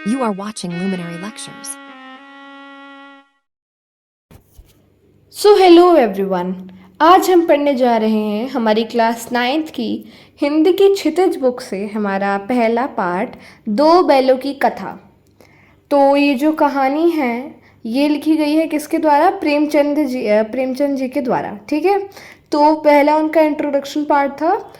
You are watching Luminary Lectures. So hello everyone. आज हम पढ़ने जा रहे हैं हमारी क्लास 9th की हिंदी की क्षितिज बुक से हमारा पहला पार्ट दो बैलों की कथा। तो ये जो कहानी है ये लिखी गई है किसके द्वारा? प्रेमचंद जी के द्वारा। ठीक है, तो पहला उनका इंट्रोडक्शन पार्ट था।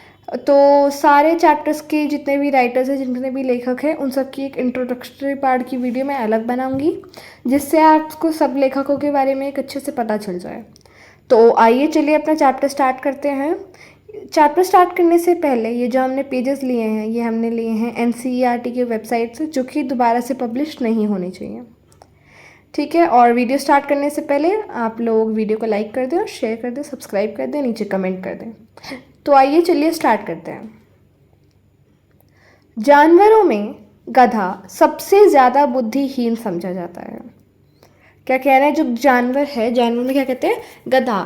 तो सारे चैप्टर्स के जितने भी राइटर्स हैं, जितने भी लेखक हैं, उन सब की एक इंट्रोडक्टरी पार्ट की वीडियो मैं अलग बनाऊंगी, जिससे आपको सब लेखकों के बारे में एक अच्छे से पता चल जाए। तो आइए चलिए अपना चैप्टर स्टार्ट करते हैं। चैप्टर स्टार्ट करने से पहले ये जो हमने पेजेस लिए हैं ये हमने लिए हैं एनसीईआरटी की वेबसाइट से, जो कि दोबारा से पब्लिश नहीं होने चाहिए। ठीक है, और वीडियो स्टार्ट करने से पहले आप लोग वीडियो को लाइक कर दें और शेयर कर दें, सब्सक्राइब कर दें, नीचे कमेंट कर दें। तो आइए चलिए स्टार्ट करते हैं। जानवरों में गधा सबसे ज़्यादा बुद्धिहीन समझा जाता है। क्या कह रहे हैं? जो जानवर है, जानवर में क्या कहते हैं? गधा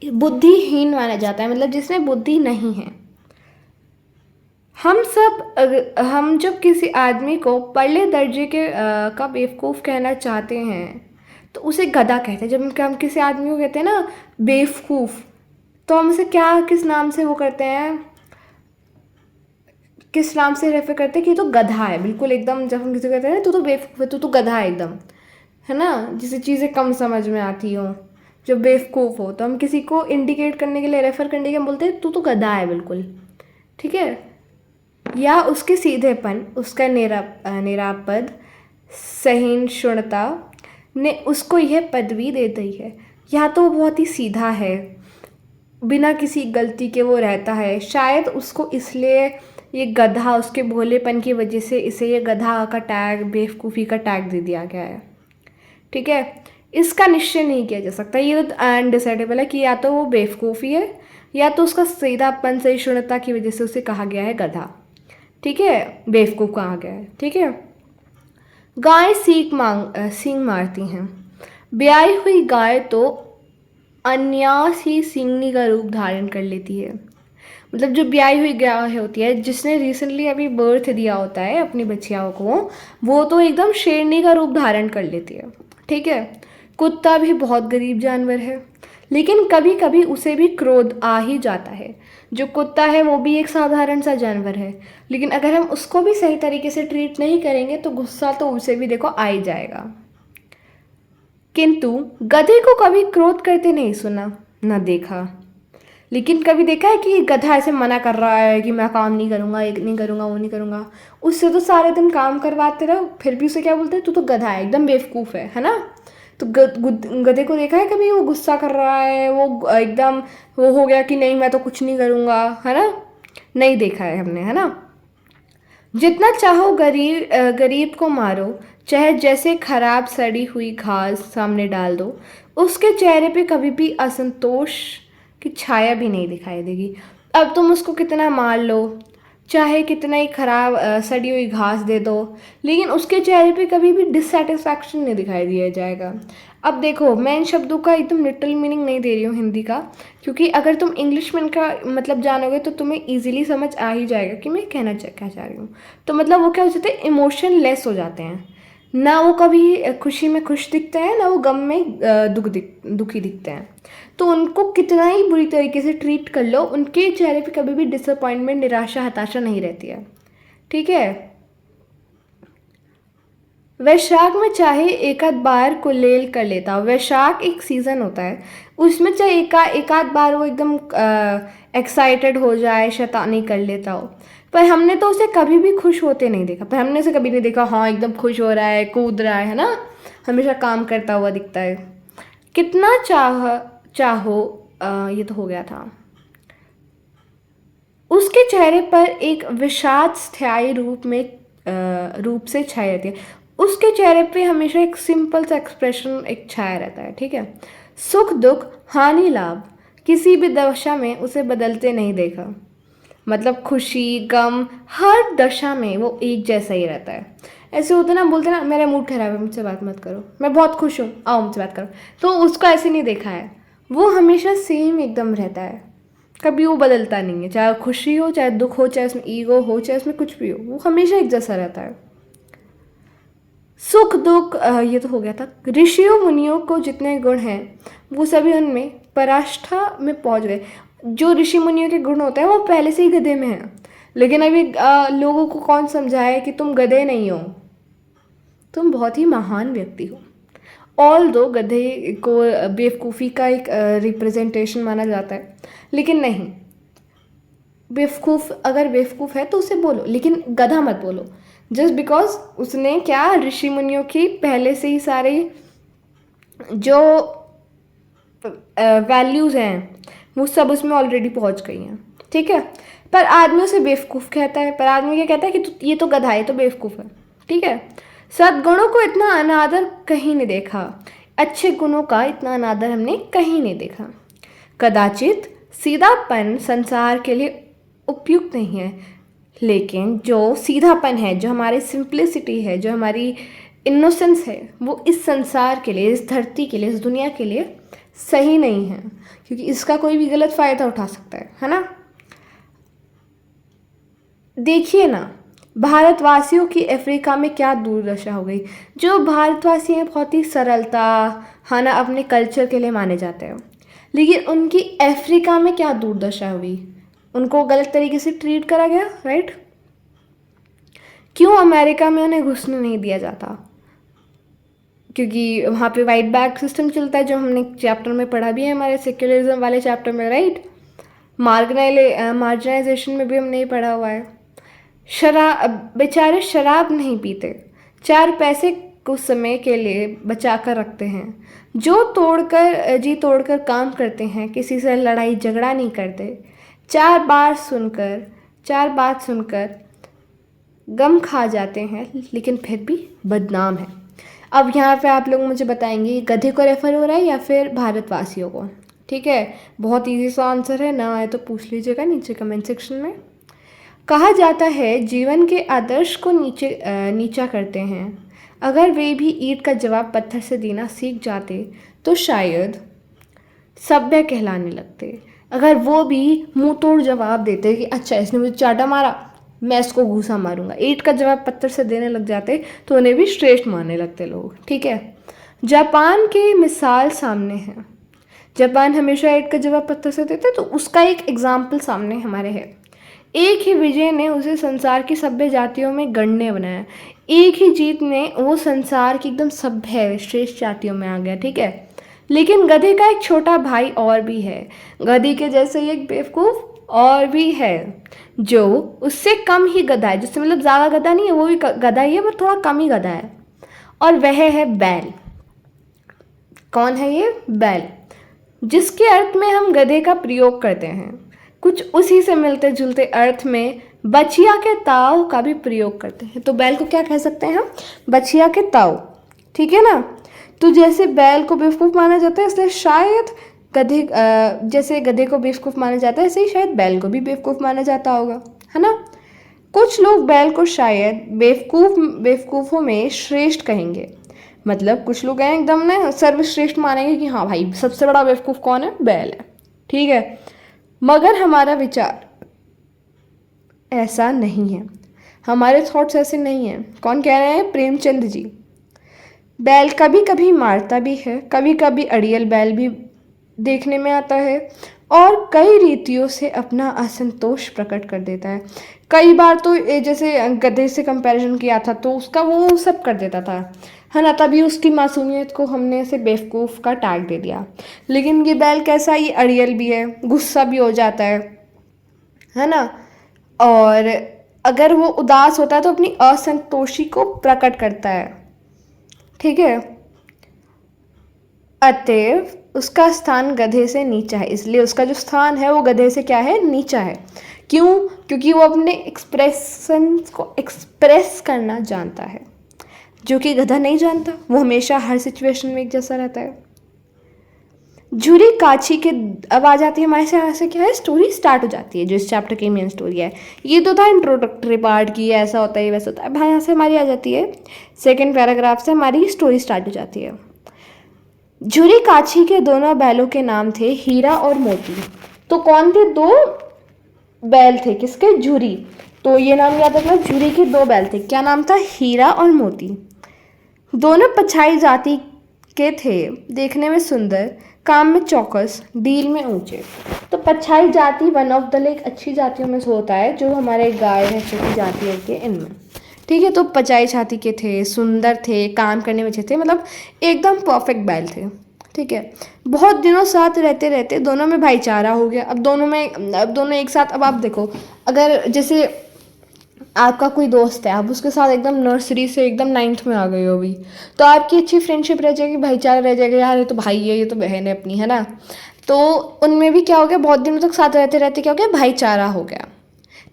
बुद्धिहीन माना जाता है, मतलब जिसमें बुद्धि नहीं है। हम जब किसी आदमी को पहले दर्जे का बेवकूफ़ कहना चाहते हैं तो उसे गधा कहते हैं। जब हम किसी आदमी को कहते हैं ना बेवकूफ़, तो हम उसे क्या किस नाम से वो करते हैं, किस नाम से रेफर करते हैं कि तो गधा है। बिल्कुल एकदम, जब हम किसी को कहते हैं ना तू तो बेवकूफ़ है, तू तो गधा है एकदम, है ना, जिसे चीज़ें कम समझ में आती हों, जो बेवकूफ़ हो, तो हम किसी को इंडिकेट करने के लिए, रेफर करने के लिए हम बोलते हैं तू तो गधा है बिल्कुल। ठीक है, या उसके सीधेपन, उसका निरापद सहिष्णुता ने उसको यह पदवी दे दी है। या तो वो बहुत ही सीधा है, बिना किसी गलती के वो रहता है, शायद उसको इसलिए ये गधा, उसके भोलेपन की वजह से इसे ये गधा का टैग, बेवकूफ़ी का टैग दे दिया गया है। ठीक है, इसका निश्चय नहीं किया जा सकता, ये तो अनडिसाइडेबल है कि या तो वो बेवकूफ़ी है या तो उसका सीधापन, सहिष्णुता की वजह से उसे कहा गया है गधा। ठीक है, बेवकूफ़ कहा गया है। ठीक है, गाय सींग मारती हैं। ब्याई हुई गाय तो अन्यास ही सींगनी का रूप धारण कर लेती है। मतलब जो ब्याई हुई गाय होती है, जिसने रिसेंटली अभी बर्थ दिया होता है अपनी बच्चियों को, वो तो एकदम शेरनी का रूप धारण कर लेती है। ठीक है, कुत्ता भी बहुत गरीब जानवर है, लेकिन कभी कभी उसे भी क्रोध आ ही जाता है। जो कुत्ता है वो भी एक साधारण सा जानवर है, लेकिन अगर हम उसको भी सही तरीके से ट्रीट नहीं करेंगे तो गुस्सा तो उसे भी देखो आ ही जाएगा। किंतु गधे को कभी क्रोध करते नहीं सुना, न देखा। लेकिन कभी देखा है कि गधा ऐसे मना कर रहा है कि मैं काम नहीं करूँगा, ये नहीं करूँगा, वो नहीं करूँगा? उससे तो सारे दिन काम करवाते रहो, फिर भी उसे क्या बोलते हैं? तू तो गधा है, एकदम बेवकूफ़ है ना? तो गधे को देखा है कभी वो गुस्सा कर रहा है, वो एकदम वो हो गया कि नहीं मैं तो कुछ नहीं करूँगा, है ना? नहीं देखा है हमने, है ना? जितना चाहो गरीब को मारो, चाहे जैसे खराब सड़ी हुई घास सामने डाल दो, उसके चेहरे पे कभी भी असंतोष की छाया भी नहीं दिखाई देगी। अब तुम उसको कितना मार लो, चाहे कितना ही खराब सड़ी हुई घास दे दो, लेकिन उसके चेहरे पे कभी भी डिससेटिस्फैक्शन नहीं दिखाई दिया जाएगा। अब देखो, मैं इन शब्दों का एकदम लिटरल मीनिंग नहीं दे रही हूँ हिंदी का, क्योंकि अगर तुम इंग्लिश में इनका मतलब जानोगे तो तुम्हें ईजिली समझ आ ही जाएगा कि मैं क्या चाह रही हूँ। तो मतलब वो क्या हो जाते हैं, इमोशन लेस हो जाते हैं। ना वो कभी खुशी में खुश दिखते हैं, ना वो गम में दुखी दिखते हैं। तो उनको कितना ही बुरी तरीके से ट्रीट कर लो, उनके चेहरे पे कभी भी डिसअपॉइंटमेंट, निराशा, हताशा नहीं रहती है। ठीक है, वैशाख में चाहे एक आध बार कुलेल कर लेता हो। वैशाख एक सीज़न होता है, उसमें चाहे एक आध बार वो एकदम एक्साइटेड हो जाए, शैतानी कर लेता हो, पर हमने तो उसे कभी भी खुश होते नहीं देखा। पर हमने उसे कभी नहीं देखा हाँ एकदम खुश हो रहा है, कूद रहा है ना? हमेशा काम करता हुआ दिखता है। कितना चाहो ये तो हो गया था। उसके चेहरे पर एक विषाद स्थायी रूप से छाया रहती है। उसके चेहरे पे हमेशा एक सिंपल सा एक्सप्रेशन एक छाया रहता है। ठीक है, सुख दुख हानि लाभ किसी भी दशा में उसे बदलते नहीं देखा। मतलब खुशी गम हर दशा में वो एक जैसा ही रहता है। ऐसे होते ना, बोलते ना मेरा मूड खराब है मुझसे बात मत करो, मैं बहुत खुश हूँ आओ मुझसे बात करो, तो उसको ऐसे नहीं देखा है। वो हमेशा सेम एकदम रहता है, कभी वो बदलता नहीं है। चाहे खुशी हो, चाहे दुख हो, चाहे उसमें ईगो हो, चाहे उसमें कुछ भी हो, वो हमेशा एक जैसा रहता है। सुख दुख ये तो हो गया था। ऋषियों मुनियों को जितने गुण हैं वो सभी उनमें पराष्ठा में पहुंच गए। जो ऋषि मुनियों के गुण होते हैं वो पहले से ही गधे में हैं, लेकिन अभी लोगों को कौन समझाए कि तुम गधे नहीं हो, तुम बहुत ही महान व्यक्ति हो। ऑल दो गधे को बेवकूफ़ी का एक रिप्रेजेंटेशन माना जाता है, लेकिन नहीं, बेवकूफ़ अगर बेवकूफ़ है तो उसे बोलो, लेकिन गधा मत बोलो। जस्ट बिकॉज उसने क्या, ऋषि मुनियों की पहले से ही सारे जो वैल्यूज़ हैं वो सब उसमें ऑलरेडी पहुंच गई हैं, ठीक है। पर आदमी उसे बेवकूफ़ कहता है, पर आदमी क्या कहता है कि ये तो गधा है, तो बेवकूफ़ है, ठीक है। सद्गुणों को इतना अनादर कहीं नहीं देखा, अच्छे गुणों का इतना अनादर हमने कहीं नहीं देखा। कदाचित सीधापन संसार के लिए उपयुक्त नहीं है, लेकिन जो सीधापन है, जो हमारी सिंप्लिसिटी है, जो हमारी इनोसेंस है, वो इस संसार के लिए, इस धरती के लिए, इस दुनिया के लिए सही नहीं है, क्योंकि इसका कोई भी गलत फ़ायदा उठा सकता है ना। देखिए ना, भारतवासियों की अफ्रीका में क्या दुर्दशा हो गई। जो भारतवासी हैं बहुत ही सरलता, है ना, अपने कल्चर के लिए माने जाते हैं, लेकिन उनकी अफ्रीका में क्या दुर्दशा हुई, उनको गलत तरीके से ट्रीट करा गया, राइट। क्यों अमेरिका में उन्हें घुसने नहीं दिया जाता, क्योंकि वहाँ पे वाइट बैग सिस्टम चलता है, जो हमने चैप्टर में पढ़ा भी है, हमारे सेक्युलरिज्म वाले चैप्टर में, राइट। मार्जिनाइजेशन में भी हमने ये पढ़ा हुआ है। शराब, बेचारे शराब नहीं पीते, 4 पैसे कुछ समय के लिए बचा कर रखते हैं। जो जी तोड़कर काम करते हैं, किसी से लड़ाई झगड़ा नहीं करते, 4 बात सुनकर गम खा जाते हैं, लेकिन फिर भी बदनाम है। अब यहाँ पे आप लोग मुझे बताएंगे गधे को रेफर हो रहा है या फिर भारतवासियों को, ठीक है। बहुत इजी सा आंसर है, ना आए तो पूछ लीजिएगा नीचे कमेंट सेक्शन में। कहा जाता है जीवन के आदर्श को नीचा करते हैं। अगर वे भी ईंट का जवाब पत्थर से देना सीख जाते तो शायद सभ्य कहलाने लगते। अगर वो भी मुंह तोड़ जवाब देते कि अच्छा इसने मुझे चाटा मारा, मैं इसको घूसा मारूंगा, ईंट का जवाब पत्थर से देने लग जाते, तो उन्हें भी श्रेष्ठ मानने लगते लोग, ठीक है। जापान की मिसाल सामने है। जापान हमेशा ईंट का जवाब पत्थर से देते, तो उसका एक एग्जाम्पल सामने हमारे है। एक ही विजय ने उसे संसार की सभ्य जातियों में गण्य बनाया। एक ही जीत ने वो संसार की एकदम सभ्य श्रेष्ठ जातियों में आ गया, ठीक है। लेकिन गधे का एक छोटा भाई और भी है, गधे के जैसे ही एक बेवकूफ़ और भी है, जो उससे कम ही गधा है, जिससे मतलब ज़्यादा गधा नहीं है, वो भी गधा ही है पर थोड़ा कम ही गधा है, और वह है बैल। कौन है ये? बैल, जिसके अर्थ में हम गधे का प्रयोग करते हैं। कुछ उसी से मिलते जुलते अर्थ में बछिया के ताव का भी प्रयोग करते हैं। तो बैल को क्या कह सकते हैं हम? बछिया के ताव, ठीक है ना। तो जैसे बैल को बेवकूफ़ माना जाता है, इसलिए शायद जैसे गधे को बेवकूफ़ माना जाता है, ऐसे ही शायद बैल को भी बेवकूफ़ माना जाता होगा, है ना। कुछ लोग बैल को शायद बेवकूफ़ों में श्रेष्ठ कहेंगे, मतलब कुछ लोग हैं एकदम ना सर्वश्रेष्ठ मानेंगे कि हाँ भाई सबसे बड़ा बेवकूफ़ कौन है? बैल है, ठीक है। मगर हमारा विचार ऐसा नहीं है, हमारे थॉट्स ऐसे नहीं हैं। कौन कह रहे हैं? प्रेमचंद जी। बैल कभी कभी मारता भी है, कभी कभी अड़ियल बैल भी देखने में आता है, और कई रीतियों से अपना असंतोष प्रकट कर देता है। कई बार तो जैसे गधे से कंपैरिजन किया था तो उसका वो सब कर देता था, है ना, तभी उसकी मासूमियत को हमने ऐसे बेवकूफ़ का टैग दे दिया। लेकिन ये बैल कैसा, ये अड़ियल भी है, गुस्सा भी हो जाता है ना, और अगर वो उदास होता है तो अपनी असंतोषी को प्रकट करता है, ठीक है। अतएव उसका स्थान गधे से नीचा है, इसलिए उसका जो स्थान है वो गधे से क्या है? नीचा है। क्यों? क्योंकि वो अपने एक्सप्रेशन को एक्सप्रेस करना जानता है, जो कि गधा नहीं जानता। वो हमेशा हर सिचुएशन में एक जैसा रहता है। झुरी काछी के आवाज़ आती है हमारे से, यहाँ से क्या है? स्टोरी स्टार्ट हो जाती है, जो इस चैप्टर की मेन स्टोरी है। ये तो था इंट्रोडक्टरी पार्ट की, ऐसा होता है वैसा होता है। भाई यहाँ से हमारी आ जाती है सेकेंड पैराग्राफ से हमारी स्टोरी स्टार्ट हो जाती है। झुरी काछी के दोनों बैलों के नाम थे हीरा और मोती। तो कौन थे? 2 बैल थे, किसके? झुरी। तो ये नाम याद रखना, झुरी के 2 बैल थे, क्या नाम था? हीरा और मोती। दोनों पछाई जाति के थे, देखने में सुंदर, काम में चौकस, डील में ऊंचे। तो पछाई जाति वन ऑफ द लाइक अच्छी जातियों में से होता है, जो हमारे गाय भैंसों की जाति है के इनमें। ठीक है, तो पछाई जाति के थे, सुंदर थे, काम करने में अच्छे थे, मतलब एकदम परफेक्ट बैल थे। ठीक है, बहुत दिनों साथ रहते रहते दोनों में भाईचारा हो गया। अब दोनों एक साथ, अब आप देखो, अगर जैसे आपका कोई दोस्त है, आप उसके साथ एकदम नर्सरी से एकदम 9th में आ गए हो अभी, तो आपकी अच्छी फ्रेंडशिप रह जाएगी, भाईचारा रह जाएगा, यार ये तो भाई है, ये तो बहन है अपनी, है ना। तो उनमें भी क्या हो गया, बहुत दिनों तक साथ रहते रहते क्या हो गया, भाईचारा हो गया।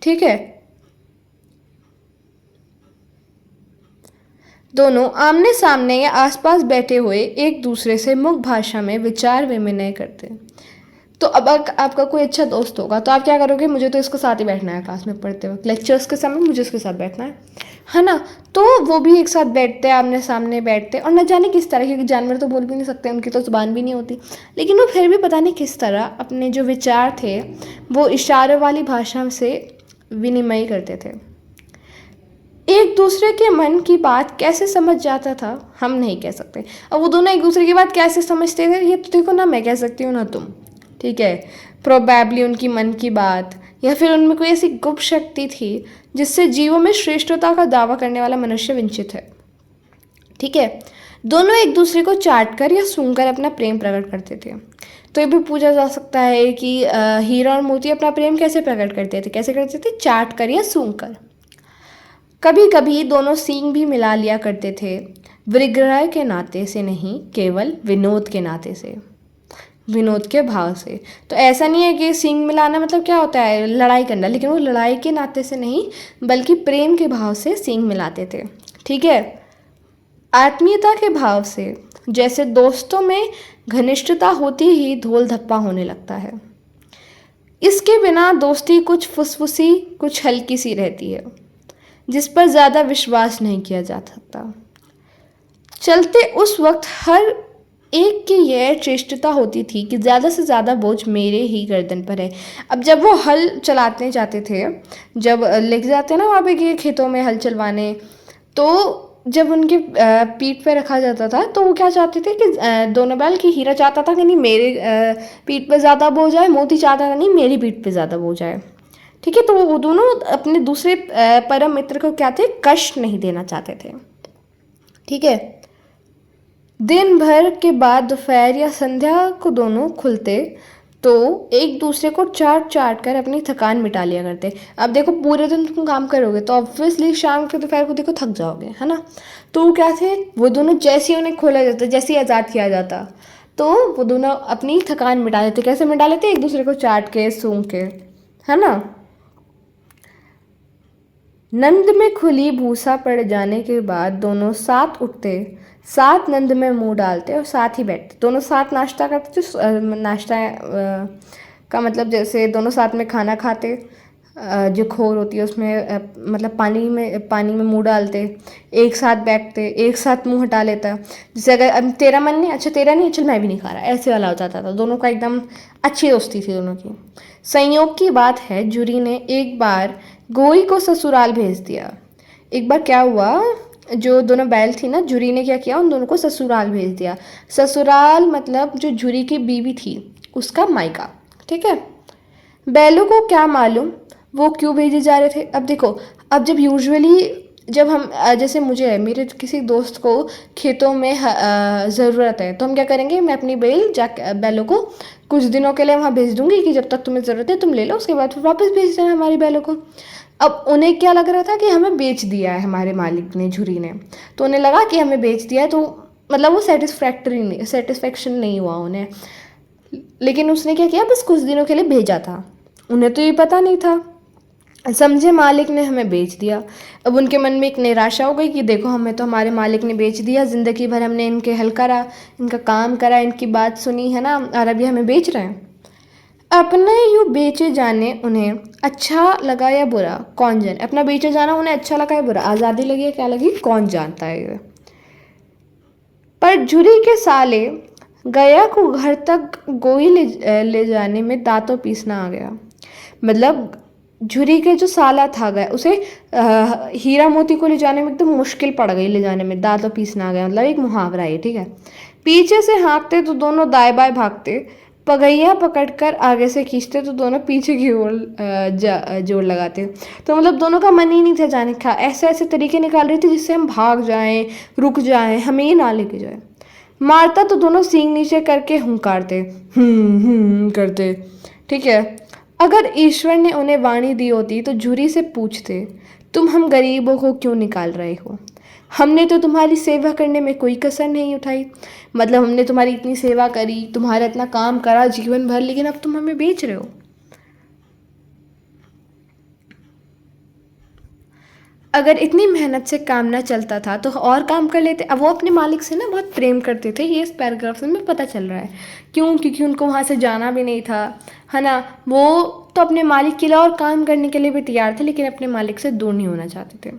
ठीक है, दोनों आमने सामने या आसपास बैठे हुए एक दूसरे से मुख भाषा में विचार विनिमय करते। तो अब आपका कोई अच्छा दोस्त होगा तो आप क्या करोगे, मुझे तो इसके साथ ही बैठना है, क्लास में पढ़ते वक्त लेक्चर्स के समय मुझे इसके साथ बैठना है ना। तो वो भी एक साथ बैठते हैं, आमने सामने बैठते हैं, और न जाने किस तरह, क्योंकि जानवर तो बोल भी नहीं सकते, उनकी तो जुबान भी नहीं होती, लेकिन वो फिर भी पता नहीं किस तरह अपने जो विचार थे वो इशारों वाली भाषा से विनिमय करते थे। एक दूसरे के मन की बात कैसे समझ जाता था हम नहीं कह सकते। अब वो दोनों एक दूसरे की बात कैसे समझते थे, ये तो देखो ना मैं कह सकती हूँ ना तुम। ठीक है, प्रोबेबली उनकी मन की बात, या फिर उनमें कोई ऐसी गुप्त शक्ति थी जिससे जीवों में श्रेष्ठता का दावा करने वाला मनुष्य वंचित है। ठीक है, दोनों एक दूसरे को चाट कर या सूंघकर अपना प्रेम प्रकट करते थे। तो ये भी पूछा जा सकता है कि हीरा और मोती अपना प्रेम कैसे प्रकट करते थे, कैसे करते थे, चाट कर या सूंघ कर। कभी कभी दोनों सींग भी मिला लिया करते थे, विग्रह के नाते से नहीं, केवल विनोद के नाते से, विनोद के भाव से। तो ऐसा नहीं है कि सींग मिलाना मतलब क्या होता है, लड़ाई करना, लेकिन वो लड़ाई के नाते से नहीं बल्कि प्रेम के भाव से सींग मिलाते थे। ठीक है, आत्मीयता के भाव से, जैसे दोस्तों में घनिष्ठता होती ही धोल धप्पा होने लगता है। इसके बिना दोस्ती कुछ फुसफुसी, कुछ हल्की सी रहती है, जिस पर ज़्यादा विश्वास नहीं किया जा सकता। चलते उस वक्त हर एक की यह चेष्टता होती थी कि ज़्यादा से ज़्यादा बोझ मेरे ही गर्दन पर है। अब जब वो हल चलाते जाते थे, जब लेके जाते ना वहाँ पे कि खेतों में हल चलवाने, तो जब उनके पीठ पे रखा जाता था तो वो क्या चाहते थे कि दोनों बैल, की हीरा चाहता था कि नहीं मेरे पीठ पे ज़्यादा बोझ आए, मोती चाहता था नहीं मेरी पीठ पे ज़्यादा बोझ आए। ठीक है, तो वो दोनों अपने दूसरे परम मित्र को क्या थे, कष्ट नहीं देना चाहते थे। ठीक है, दिन भर के बाद दोपहर या संध्या को दोनों खुलते तो एक दूसरे को चाट चाट कर अपनी थकान मिटा लिया करते। अब देखो पूरे दिन तुम काम करोगे तो ऑब्वियसली शाम के दोपहर को देखो थक जाओगे, है ना। तो वो क्या थे, वो दोनों जैसे ही उन्हें खोला जाता, जैसे ही आज़ाद किया जाता, तो वो दोनों अपनी थकान मिटा लेते। कैसे मिटा लेते, एक दूसरे को चाट के, सूंघ के, है ना। नंद में खुली भूसा पड़ जाने के बाद दोनों साथ उठते, साथ नंद में मुंह डालते और साथ ही बैठते। दोनों साथ नाश्ता करते, नाश्ता का मतलब जैसे दोनों साथ में खाना खाते, जो खोर होती है उसमें मतलब पानी में मुंह डालते, एक साथ बैठते, एक साथ मुंह हटा लेता। जैसे अगर अब तेरा मन नहीं, अच्छा तेरा नहीं, चल मैं भी नहीं खा रहा, ऐसे वाला हो जाता था। दोनों का एकदम अच्छी दोस्ती थी दोनों की। संयोग की बात है, जूरी ने एक बार गोई को ससुराल भेज दिया। एक बार क्या हुआ, जो दोनों बैल थी ना, जूरी ने क्या किया, उन दोनों को ससुराल भेज दिया। ससुराल मतलब जो जूरी की बीवी थी उसका मायका। ठीक है, बैलों को क्या मालूम वो क्यों भेजे जा रहे थे। अब देखो, अब जब यूजुअली जब हम जैसे मुझे मेरे किसी दोस्त को खेतों में ज़रूरत है तो हम क्या करेंगे, मैं अपनी बैलों को कुछ दिनों के लिए वहाँ भेज दूंगी कि जब तक तुम्हें ज़रूरत है तुम ले लो, उसके बाद फिर वापस भेज देना हमारी बैलों को। अब उन्हें क्या लग रहा था कि हमें बेच दिया है हमारे मालिक ने, झुरी ने, तो उन्हें लगा कि हमें बेच दिया है, तो मतलब वो सेटिस्फेक्शन नहीं हुआ उन्हें। लेकिन उसने क्या किया, बस कुछ दिनों के लिए भेजा था, उन्हें तो ये पता नहीं था, समझे मालिक ने हमें बेच दिया। अब उनके मन में एक निराशा हो गई कि देखो हमें तो हमारे मालिक ने बेच दिया, ज़िंदगी भर हमने इनके हल करा, इनका काम करा, इनकी बात सुनी, है ना, और अभी हमें बेच रहे हैं। अपने यूँ बेचे जाने उन्हें अच्छा लगा या बुरा, कौन जाने। अपना बेचे जाना उन्हें अच्छा लगा या बुरा, आज़ादी लगी या क्या लगी, कौन जानता है ये। पर झुरी के साले गया को घर तक गोई ले जाने में दांतों पीसना आ गया। मतलब झुरी के जो साला था गए उसे हीरा मोती को ले जाने में एकदम मुश्किल पड़ गई, ले जाने में दांतों पीसना आ गया, मतलब एक मुहावरा है, ठीक है। पीछे से हाँकते तो दोनों दाएं बाएं भागते, पगैया पकड़कर आगे से खींचते तो दोनों पीछे की ओर जोर लगाते। तो मतलब दोनों का मन ही नहीं था जाने का, ऐसे ऐसे तरीके निकाल रही थी जिससे हम भाग जाएं, रुक जाएं, हमें ये ना लेके जाए। मारता तो दोनों सींग नीचे करके हुंकारते, करते, ठीक है। अगर ईश्वर ने उन्हें वाणी दी होती तो झुरी से पूछते, तुम हम गरीबों को क्यों निकाल रहे हो? हमने तो तुम्हारी सेवा करने में कोई कसर नहीं उठाई, मतलब हमने तुम्हारी इतनी सेवा करी, तुम्हारा इतना काम करा जीवन भर, लेकिन अब तुम हमें बेच रहे हो। अगर इतनी मेहनत से काम ना चलता था तो और काम कर लेते। अब वो अपने मालिक से ना बहुत प्रेम करते थे, ये इस पैराग्राफ से हमें पता चल रहा है। क्यों? क्योंकि उनको वहाँ से जाना भी नहीं था, है ना। वो तो अपने मालिक के लिए और काम करने के लिए भी तैयार थे, लेकिन अपने मालिक से दूर नहीं होना चाहते थे,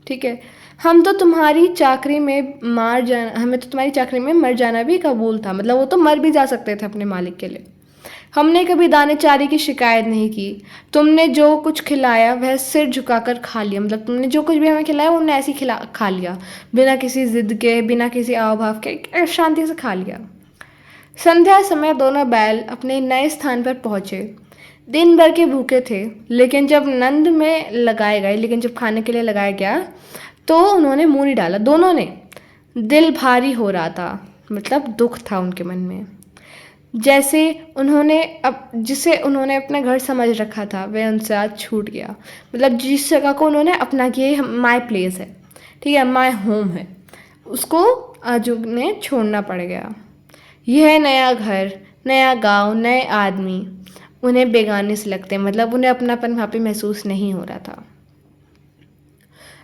ठीक है। हम तो तुम्हारी चाकरी में मार जाना हमें तो तुम्हारी चाकरी में मर जाना भी कबूल था, मतलब वो तो मर भी जा सकते थे अपने मालिक के लिए। हमने कभी दाने चारे की शिकायत नहीं की, तुमने जो कुछ खिलाया वह सिर झुकाकर खा लिया, मतलब तुमने जो कुछ भी हमें खिलाया वो हमने ऐसे ही खा लिया, बिना किसी जिद के, बिना किसी आव भाव के, शांति से खा लिया। संध्या समय दोनों बैल अपने नए स्थान पर पहुंचे। दिन भर के भूखे थे, लेकिन जब नंद में लगाए गए, लेकिन जब खाने के लिए लगाया गया तो उन्होंने मुंह नहीं डाला। दोनों ने, दिल भारी हो रहा था, मतलब दुख था उनके मन में। जैसे उन्होंने अब जिसे उन्होंने अपना घर समझ रखा था वह उनसे आज छूट गया, मतलब जिस जगह को उन्होंने अपना किया, ये माई प्लेस है, ठीक है, माई होम है, उसको आज उन्हें छोड़ना पड़ गया। यह नया घर, नया गांव, नए आदमी उन्हें बेगाने से लगते, मतलब उन्हें अपनापन वहाँ पे महसूस नहीं हो रहा था।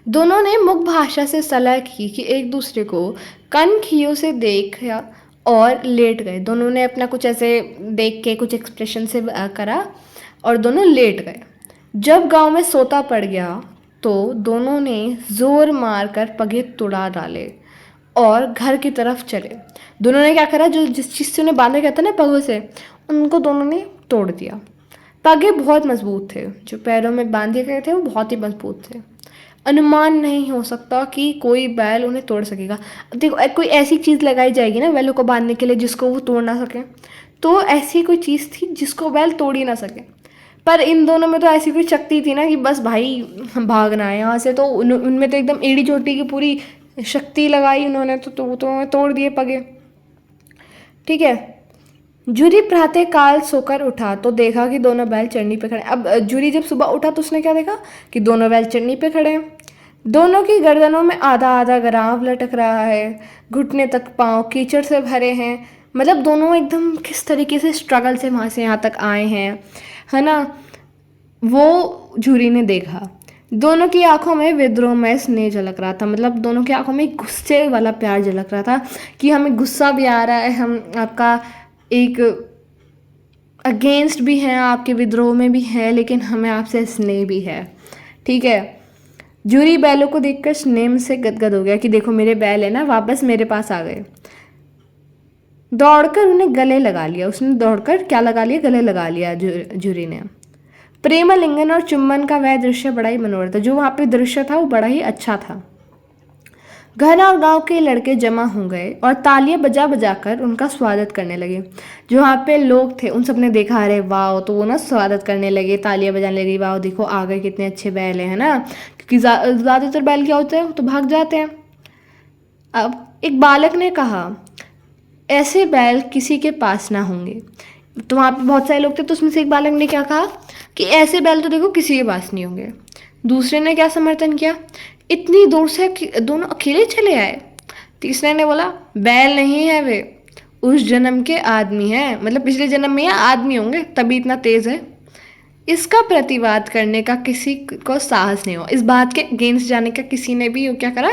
दोनों ने मुख भाषा से सलाह की कि एक दूसरे को कनखियों से देखा और लेट गए। दोनों ने अपना कुछ ऐसे देख के कुछ एक्सप्रेशन से करा और दोनों लेट गए। जब गांव में सोता पड़ गया तो दोनों ने जोर मारकर पगे तुड़ा डाले और घर की तरफ चले। दोनों ने क्या करा, जो जिस चीज़ से उन्हें बांधा गया था ना पगों से, उनको दोनों ने तोड़ दिया। पगे बहुत मजबूत थे, जो पैरों में बांधे गए थे वो बहुत ही मजबूत थे। अनुमान नहीं हो सकता कि कोई बैल उन्हें तोड़ सकेगा। देखो कोई ऐसी चीज़ लगाई जाएगी ना बैलों को बांधने के लिए जिसको वो तोड़ ना सके, तो ऐसी कोई चीज़ थी जिसको बैल तोड़ ही ना सके। पर इन दोनों में तो ऐसी कोई शक्ति थी ना कि बस भाई भागना है यहाँ से, तो उनमें तो एकदम एड़ी चोटी की पूरी शक्ति लगाई उन्होंने, तो तोड़ दिए पगे, ठीक है। जूरी प्रातः काल सोकर उठा तो देखा कि दोनों बैल चढ़नी पे खड़े। अब जूरी जब सुबह उठा तो उसने क्या देखा कि दोनों बैल चढ़नी पे खड़े हैं। दोनों की गर्दनों में आधा आधा गराव लटक रहा है, घुटने तक पांव कीचड़ से भरे हैं, मतलब दोनों एकदम किस तरीके से स्ट्रगल से वहाँ से यहाँ तक आए हैं, है ना। वो जूरी ने देखा। दोनों की आंखों में विद्रोह में स्नेह झलक रहा था, मतलब दोनों की आंखों में गुस्से वाला प्यार झलक रहा था कि हमें गुस्सा भी आ रहा है, हम आपका एक अगेंस्ट भी हैं, आपके विद्रोह में भी हैं, लेकिन हमें आपसे स्नेह भी है, ठीक है। जूरी बैलों को देखकर स्नेह से गदगद हो गया कि देखो मेरे बैल है ना वापस मेरे पास आ गए। दौड़कर उन्हें गले लगा लिया, उसने दौड़कर क्या लगा लिया, गले लगा लिया जूरी ने। प्रेम लिंगन और चुम्बन का वह दृश्य बड़ा ही मनोहर था, जो वहाँ पे दृश्य था वो बड़ा ही अच्छा था। घर और गांव के लड़के जमा हो गए और तालियां बजा बजा कर उनका स्वागत करने लगे। जो वहाँ पे लोग थे उन सब ने देखा, अरे वाह, तो वो ना स्वागत करने लगे, तालियां बजाने लगी, वाह देखो आ गए, कितने अच्छे बैल हैं, है ना। क्योंकि ज़्यादातर बैल क्या होते हैं, तो भाग जाते हैं। अब एक बालक ने कहा, ऐसे बैल किसी के पास ना होंगे। तो वहाँ पे बहुत सारे लोग थे, तो उसमें से एक बालक ने क्या कहा कि ऐसे बैल तो देखो किसी के पास नहीं होंगे। दूसरे ने क्या समर्थन किया, इतनी दूर से दोनों अकेले चले आए। तीसरे ने बोला, बैल नहीं है वे, उस जन्म के आदमी हैं, मतलब पिछले जन्म में या आदमी होंगे तभी इतना तेज है। इसका प्रतिवाद करने का किसी को साहस नहीं हुआ, इस बात के अगेंस्ट जाने का किसी ने भी क्या करा,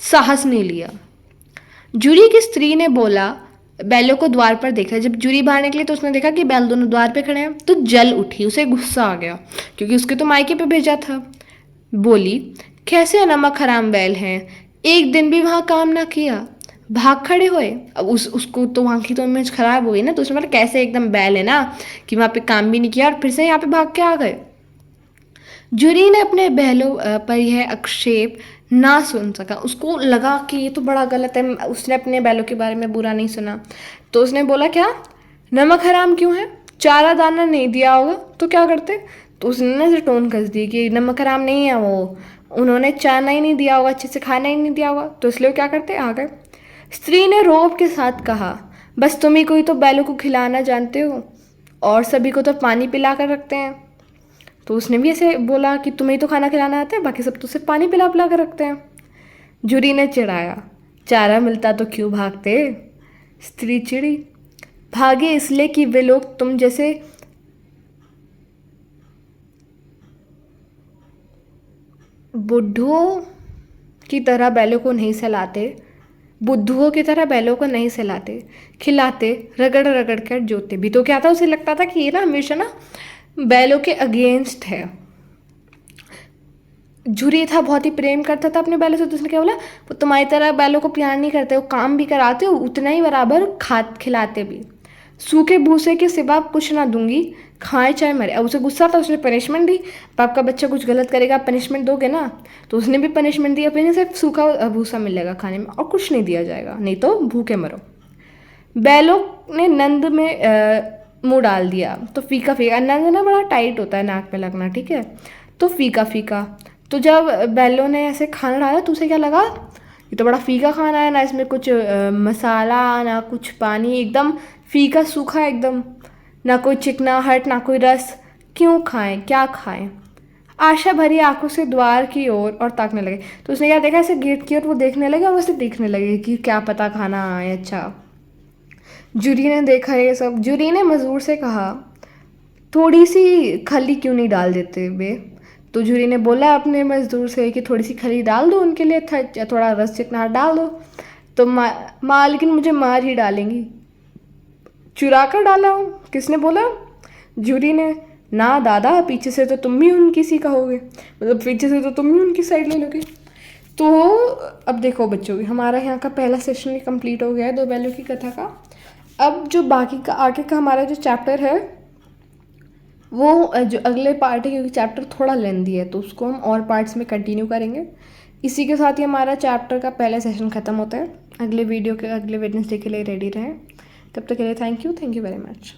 साहस नहीं लिया। जूरी की स्त्री ने बोला, बैलों को द्वार पर देखा। जब जूरी बाहर निकली तो उसने देखा कि बैल दोनों द्वार पे खड़े हैं, तो जल उठी, उसे गुस्सा आ गया क्योंकि उसके तो मायके पे भेजा था। बोली, कैसे नमक हराम बैल हैं, एक दिन भी वहाँ काम ना किया, भाग खड़े हुए। अब उसको तो वहाँ की तो इमेज खराब हो गई ना, तो उसने बोला कैसे एकदम बैल है ना कि वहाँ पे काम भी नहीं किया और फिर से यहाँ पे भाग के आ गए। जूरी ने अपने बैलों पर यह आक्षेप ना सुन सका। उसको लगा कि ये तो बड़ा गलत है, उसने अपने बैलों के बारे में बुरा नहीं सुना। तो उसने बोला क्या, नमक हराम क्यों है, चारा दाना नहीं दिया होगा तो क्या करते। तो उसने ना ऐसे टोन कस दी कि नमक हराम नहीं है, वो उन्होंने चाना ही नहीं दिया होगा, अच्छे से खाना ही नहीं दिया होगा, तो इसलिए वो क्या करते, आ गए। स्त्री ने रोब के साथ कहा, बस तुम ही कोई तो बैलों को खिलाना जानते हो, और सभी को तो पानी पिला कर रखते हैं। तो उसने भी ऐसे बोला कि तुम्हें तो खाना खिलाना आता है, बाकी सब तो सिर्फ पानी पिला पिला कर रखते हैं। जूरी ने चिढ़ाया, चारा मिलता तो क्यों भागते। स्त्री चिड़ी, भागे इसलिए कि वे लोग तुम जैसे बुद्धुओं की तरह बैलों को नहीं सहलाते, बुद्धुओं की तरह बैलों को नहीं सहलाते, खिलाते, रगड़ रगड़ कर जोते भी। तो क्या था, उसे लगता था कि ये ना हमेशा ना बैलों के अगेंस्ट है। झुरी था, बहुत ही प्रेम करता था अपने बैलों से। तो उसने क्या बोला, वो तुम्हारी तरह बैलों को प्यार नहीं करते, वो काम भी कराते हो उतना ही बराबर, खा खिलाते भी। सूखे भूसे के सिवा कुछ ना दूंगी, खाए चाहे मरे। अब उसे गुस्सा था, उसने पनिशमेंट दी। अब आपका बच्चा कुछ गलत करेगा, पनिशमेंट दोगे ना, तो उसने भी पनिशमेंट दी। अपने सिर्फ सूखा भूसा मिलेगा खाने में और कुछ नहीं दिया जाएगा, नहीं तो भूखे मरो। बैलों ने नंद में मुंह डाल दिया तो फीका फीका। नंद ना बड़ा टाइट होता है नाक में लगना, ठीक है, तो फीका फीका। तो जब बैलों ने ऐसे खाना डाला तो उसे क्या लगा, ये तो बड़ा फीका खाना है ना, इसमें कुछ मसाला ना कुछ पानी, एकदम फीका सूखा एकदम, ना कोई चिकनाहट ना कोई रस। क्यों खाएं, क्या खाएं। आशा भरी आंखों से द्वार की ओर और ताकने लगे। तो उसने क्या देखा, ऐसे गेट की ओर वो देखने लगे और उसे देखने लगे कि क्या पता खाना आए। अच्छा, जूरी ने देखा ये सब। जूरी ने मजदूर से कहा, थोड़ी सी खली क्यों नहीं डाल देते बे। तो जूरी ने बोला अपने मजदूर से कि थोड़ी सी खली डाल दो उनके लिए, थोड़ा रस चिकना डाल दो। तो मालकिन मुझे मार ही डालेंगी। चुरा कर डाला हूँ, किसने बोला, जूरी ने। ना दादा, पीछे से तो तुम भी उनकी सी कहोगे, मतलब पीछे से तो तुम भी उनकी साइड ले लोगे। तो अब देखो बच्चों, हमारा यहाँ का पहला सेशन कंप्लीट हो गया है दो बैलों की कथा का। अब जो बाकी का आगे का हमारा जो चैप्टर है, वो जो अगले पार्ट है, क्योंकि चैप्टर थोड़ा लेंदी है तो उसको हम और पार्ट्स में कंटिन्यू करेंगे। इसी के साथ ही हमारा चैप्टर का पहला सेशन ख़त्म होता है। अगले वीडियो के अगले वेडनेसडे के लिए रेडी रहें। तब तक के लिए थैंक यू वेरी मच।